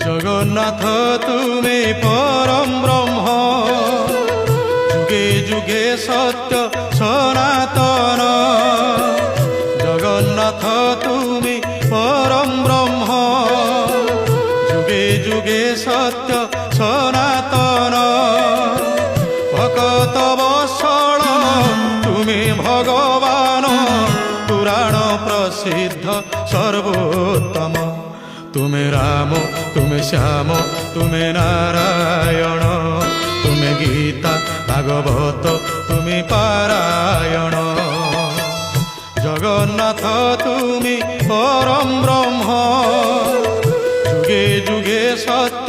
জগন্নাথ তুমি পরম ব্রহ্ম, যুগে যুগে সত্য সনাতন। জগন্নাথ তুমি পরম ব্রহ্ম, যুগে যুগে সত্য সনাতন। ভকত বৎসল তুমি ভগবান, পুরাণ প্রসিদ্ধ সর্বোত্তম। তুমি রাম, তুমি শ্যাম, তুমি নারায়ণ, তুমি গীতা ভাগবত, তুমি পারায়ণ। জগন্নাথ তুমি পরম ব্রহ্ম, যুগে যুগে সত্য